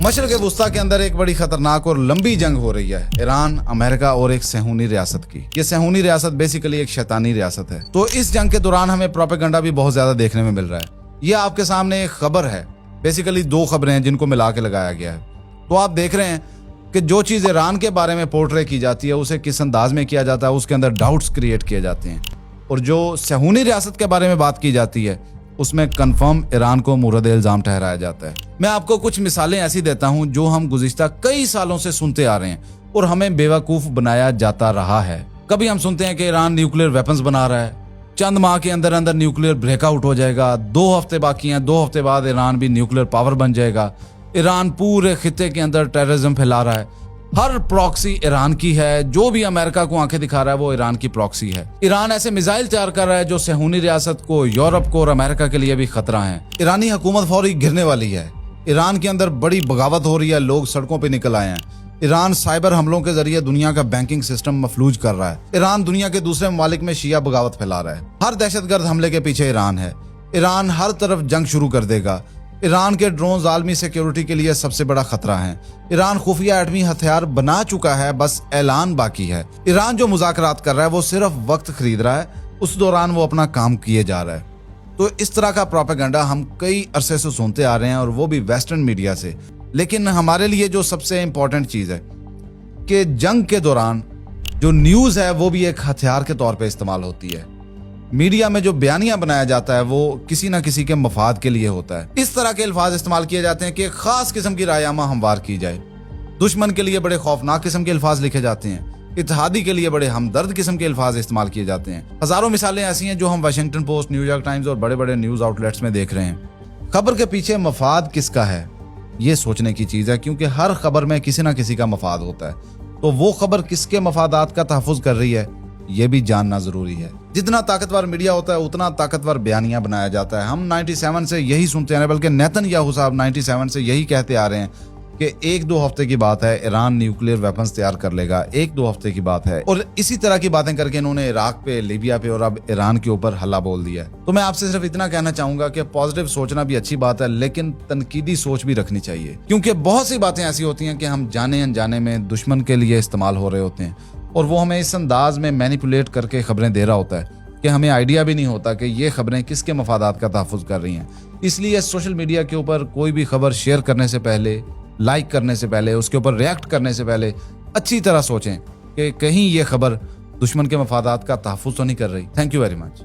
मशरक़ वुस्ता के अंदर एक बड़ी खतरनाक और लंबी जंग हो रही है ईरान, अमेरिका और एक सहूनी रियासत की। ये सहूनी रियासत बेसिकली एक शैतानी रियासत है। तो इस जंग के दौरान हमें प्रोपेगेंडा भी बहुत ज्यादा देखने में मिल रहा है। ये आपके सामने एक खबर है, बेसिकली दो खबरें हैं जिनको मिला के लगाया गया है। तो आप देख रहे हैं कि जो चीज ईरान के बारे में पोर्ट्रे की जाती है उसे किस अंदाज में किया जाता है, उसके अंदर डाउट्स क्रिएट किए जाते हैं। और जो सहूनी रियासत के बारे में बात की जाती है उसमें कंफर्म ईरान को मुर्द इल्जाम ठहराया जाता है। मैं आपको कुछ मिसालें ऐसी देता हूं जो हम गुज़िश्ता कई सालों से सुनते आ रहे हैं और हमें बेवकूफ बनाया जाता रहा है। कभी हम सुनते हैं कि ईरान न्यूक्लियर वेपन्स बना रहा है, चंद माह के अंदर अंदर न्यूक्लियर ब्रेकआउट हो जाएगा, 2 हफ्ते बाकी हैं, 2 हफ्ते बाद ईरान भी न्यूक्लियर पावर बन जाएगा, ईरान पूरे खित्ते के अंदर टेररिज्म फैला रहा है, हर प्रॉक्सी ईरान की है, जो भी अमेरिका को आंखें दिखा रहा है वो ईरान की प्रॉक्सी है। ईरान ऐसे मिसाइल तैयार कर रहा है जो सहूनी रियासत को, यूरोप को और अमेरिका के लिए भी खतरा है। ईरानी हुकूमत फौरी गिरने वाली है। ईरान के अंदर बड़ी बगावत हो रही है, लोग सड़कों पे निकल आए हैं। ईरान साइबर हमलों के जरिए दुनिया का बैंकिंग सिस्टम मफलूज कर रहा है। ईरान दुनिया के दूसरे ममालिक में शिया बगावत फैला रहा है। हर दहशतगर्द हमले के पीछे ईरान है। ईरान हर तरफ जंग शुरू कर देगा। ईरान के ड्रोन आलमी सिक्योरिटी के लिए सबसे बड़ा खतरा है। ईरान खुफिया एटमी हथियार बना चुका है, बस ऐलान बाकी है। ईरान जो मुज़ाकरात कर रहा है वो सिर्फ वक्त खरीद रहा है, उस दौरान वो अपना काम किए जा रहा है। तो इस तरह का प्रोपेगेंडा हम कई अरसे से सुनते आ रहे हैं और वो भी वेस्टर्न मीडिया से। लेकिन हमारे लिए जो सबसे इंपॉर्टेंट चीज़ है कि जंग के दौरान जो न्यूज़ है वो भी एक हथियार के तौर पर इस्तेमाल होती है। मीडिया में जो बयानिया बनाया जाता है वो किसी ना किसी के मफाद के लिए होता है। इस तरह के अल्फाज इस्तेमाल किए जाते हैं कि एक खास किस्म की रायनामा हमवार की जाए। दुश्मन के लिए बड़े खौफनाक किस्म के अल्फाज लिखे जाते हैं, इत्तेहादी के लिए बड़े हमदर्द किस्म के अल्फाज इस्तेमाल किए जाते हैं। हजारों मिसालें ऐसी हैं जो हम वाशिंगटन पोस्ट, न्यूयॉर्क टाइम्स और बड़े बड़े न्यूज आउटलेट्स में देख रहे हैं। खबर के पीछे मफाद किसका है ये सोचने की चीज है, क्योंकि हर खबर में किसी ना किसी का मफाद होता है। तो वो खबर किसके मफादात का तहफ़्फ़ुज़ कर रही है ये भी जानना जरूरी है। जितना ताकतवर मीडिया होता है उतना ताकतवर बयानिया बनाया जाता है। हम 97 से यही सुनते हैं, बल्कि नेतन्याहू साहब 97 से यही कहते आ रहे हैं कि 1-2 हफ्ते की बात है ईरान न्यूक्लियर वेपन्स तैयार कर लेगा, 1-2 हफ्ते की बात है। और इसी तरह की बातें करके इन्होंने इराक पे, लीबिया पे और अब ईरान के ऊपर हल्ला बोल दिया है। तो मैं आपसे सिर्फ इतना कहना चाहूंगा कि पॉजिटिव सोचना भी अच्छी बात है, लेकिन तनकीदी सोच भी रखनी चाहिए, क्योंकि बहुत सी बातें ऐसी होती हैं कि हम जाने अनजाने में दुश्मन के लिए इस्तेमाल हो रहे होते हैं और वो हमें इस अंदाज में मैनिपुलेट करके खबरें दे रहा होता है कि हमें आइडिया भी नहीं होता कि ये खबरें किसके मफादात का तहफ़्फ़ुज़ कर रही हैं। इसलिए सोशल मीडिया के ऊपर कोई भी खबर शेयर करने से पहले, लाइक करने से पहले, उसके ऊपर रिएक्ट करने से पहले अच्छी तरह सोचें कि कहीं ये खबर दुश्मन के मफादात का तहफ़्फ़ुज़ तो नहीं कर रही। Thank you very much.